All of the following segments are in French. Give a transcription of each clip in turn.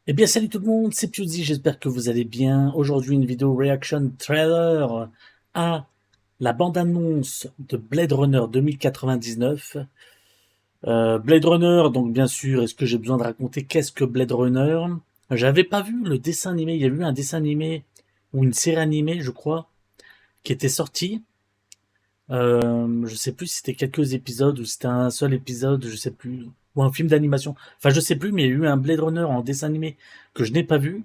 Eh bien, salut tout le monde, c'est Piuzi, j'espère que vous allez bien. Aujourd'hui, une vidéo reaction trailer à la bande-annonce de Blade Runner 2099. Blade Runner, donc bien sûr, est-ce que j'ai besoin de raconter qu'est-ce que Blade Runner? J'avais pas vu le dessin animé, il y a eu un dessin animé ou une série animée, je crois, qui était sortie. Je sais plus si c'était quelques épisodes ou si c'était un seul épisode, je sais plus. Ou un film d'animation. Enfin, je sais plus, mais il y a eu un Blade Runner en dessin animé que je n'ai pas vu.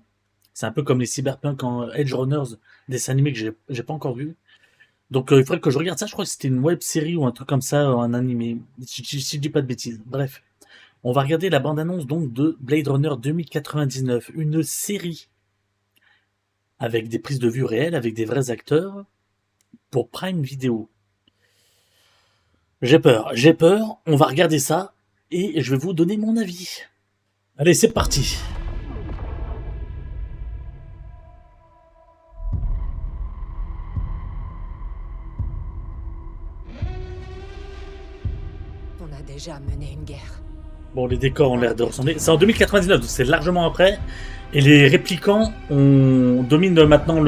C'est un peu comme les Cyberpunk en Edge Runners, dessin animé que j'ai pas encore vu. Donc il faudrait que je regarde ça. Je crois que c'était une web série ou un truc comme ça, un animé. Si je dis pas de bêtises. Bref, on va regarder la bande-annonce donc de Blade Runner 2099, une série avec des prises de vue réelles, avec des vrais acteurs pour Prime Video. J'ai peur. On va regarder ça et je vais vous donner mon avis. Allez, c'est parti. On a déjà mené une guerre. Bon, les décors ont On l'a l'air de perdue. ressembler. C'est en 2099, donc c'est largement après. Et les réplicants dominent maintenant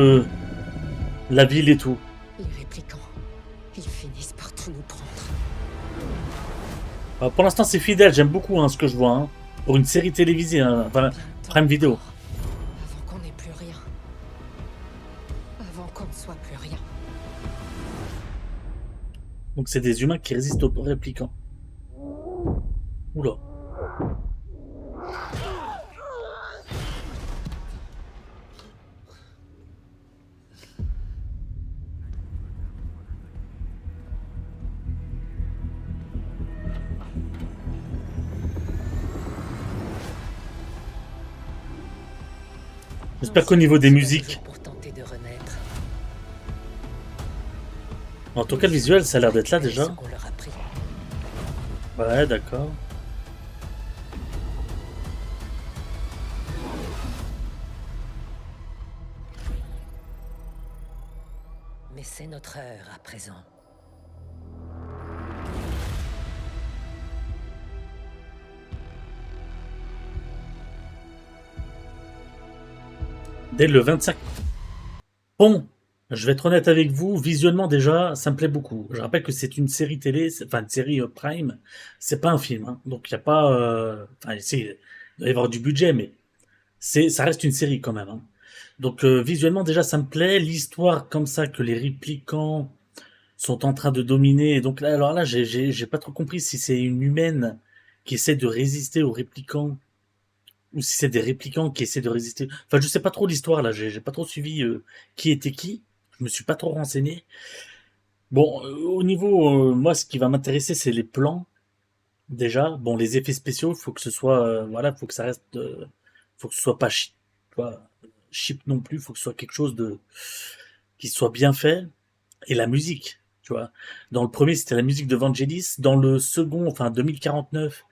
la ville et tout. Les réplicants, ils finissent par tout nous prendre. Pour l'instant, c'est fidèle. J'aime beaucoup ce que je vois. Pour une série télévisée, enfin, Bientôt Prime Video. encore. Avant qu'on n'ait plus rien. Avant qu'on ne soit plus rien. Donc c'est des humains qui résistent aux réplicants. Oula. On J'espère qu'au s'y niveau des force toujours musiques, pour tenter de renaître. en tout Nos cas le visuel, humains ça a ont l'air d'être là récupéré ce déjà. qu'on leur a pris. Ouais, d'accord. Mais c'est notre heure à présent. Dès le 25. Bon, je vais être honnête avec vous, visuellement déjà, ça me plaît beaucoup. Je rappelle que c'est une série télé, enfin une série Prime, c'est pas un film, donc il y a pas, enfin il doit y avoir du budget, mais ça reste une série quand même. Donc visuellement déjà ça me plaît, l'histoire comme ça que les réplicants sont en train de dominer. Et donc là, alors là, j'ai pas trop compris si c'est une humaine qui essaie de résister aux réplicants ou si c'est des réplicants qui essaient de résister. Enfin, je sais pas trop l'histoire là. J'ai pas trop suivi qui était qui. Je me suis pas trop renseigné. Bon, au niveau, moi, ce qui va m'intéresser, c'est les plans déjà. Bon, les effets spéciaux, faut que ce soit, voilà, faut que ça reste, faut que ce soit pas tu vois, cheap non plus. Faut que ce soit quelque chose de qui soit bien fait. Et la musique, tu vois. Dans le premier, c'était la musique de Vangelis. Dans le second, enfin 2049,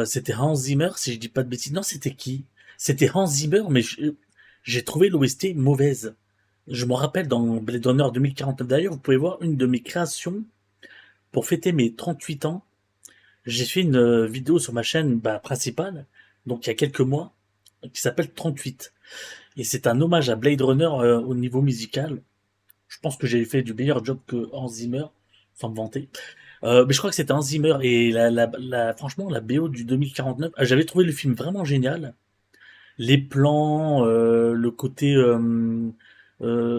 c'était Hans Zimmer, si je dis pas de bêtises. Non, c'était qui? C'était Hans Zimmer, mais j'ai trouvé l'OST mauvaise. Je me rappelle dans Blade Runner 2049. D'ailleurs, vous pouvez voir une de mes créations pour fêter mes 38 ans. J'ai fait une vidéo sur ma chaîne principale, donc il y a quelques mois, qui s'appelle 38. Et c'est un hommage à Blade Runner au niveau musical. Je pense que j'ai fait du meilleur job que Hans Zimmer, sans me vanter. Mais je crois que c'était Hans Zimmer et franchement, la BO du 2049, j'avais trouvé le film vraiment génial. Les plans, le côté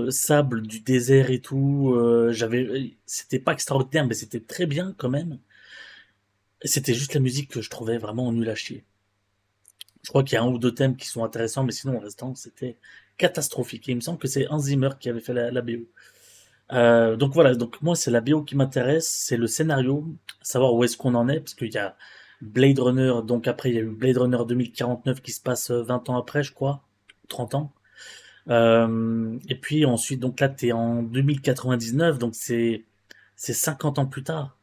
sable du désert et tout, c'était pas extraordinaire, mais c'était très bien quand même. C'était juste la musique que je trouvais vraiment nulle à chier. Je crois qu'il y a un ou deux thèmes qui sont intéressants, mais sinon, le restant, c'était catastrophique. Et il me semble que c'est Hans Zimmer qui avait fait la BO. Donc voilà, donc moi c'est la BO qui m'intéresse, c'est le scénario, savoir où est-ce qu'on en est, parce qu'il y a Blade Runner, donc après il y a eu Blade Runner 2049 qui se passe 20 ans après, je crois, 30 ans. Et puis ensuite, donc là t'es en 2099, donc c'est 50 ans plus tard.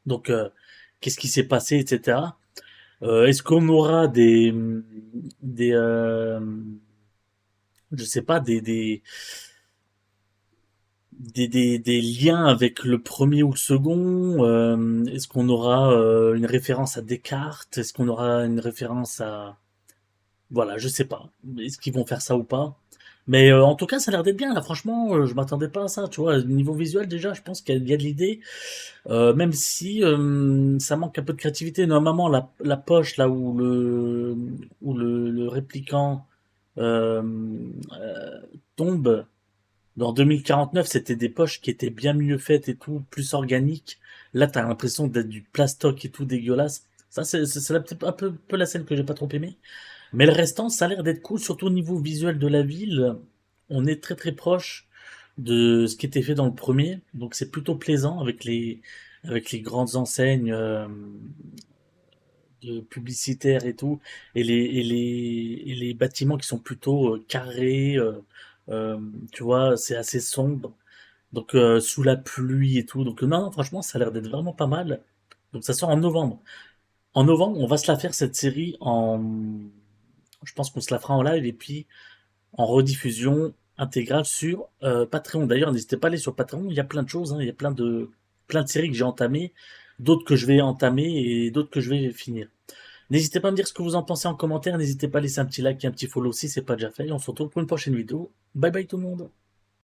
Donc qu'est-ce qui s'est passé, etc. Est-ce qu'on aura des je sais pas, des liens avec le premier ou le second? Est-ce qu'on aura une référence à Descartes? Est-ce qu'on aura une référence à... Voilà, je sais pas. Est-ce qu'ils vont faire ça ou pas? Mais en tout cas, ça a l'air d'être bien. Là, franchement, je m'attendais pas à ça. Tu vois, niveau visuel déjà, je pense qu'il y a de l'idée. Même si ça manque un peu de créativité. Normalement, la poche là où le répliquant euh, euh, tombe dans 2049, c'était des poches qui étaient bien mieux faites et tout, plus organiques. Là, t'as l'impression d'être du plastoc et tout dégueulasse. Ça, c'est un peu la scène que j'ai pas trop aimé. Mais le restant, ça a l'air d'être cool, surtout au niveau visuel de la ville. On est très très proche de ce qui était fait dans le premier, donc c'est plutôt plaisant avec les grandes enseignes de publicitaires et tout, et les bâtiments qui sont plutôt carrés, euh, tu vois, c'est assez sombre, donc sous la pluie et tout. Donc non, non, franchement, ça a l'air d'être vraiment pas mal. Donc ça sort en novembre. En novembre, on va se la faire cette série en, je pense qu'on se la fera en live et puis en rediffusion intégrale sur Patreon. D'ailleurs, n'hésitez pas à aller sur Patreon, il y a plein de choses, hein, il y a plein de séries que j'ai entamées, d'autres que je vais entamer et d'autres que je vais finir. N'hésitez pas à me dire ce que vous en pensez en commentaire, n'hésitez pas à laisser un petit like et un petit follow si c'est pas déjà fait. Et on se retrouve pour une prochaine vidéo. Bye bye tout le monde.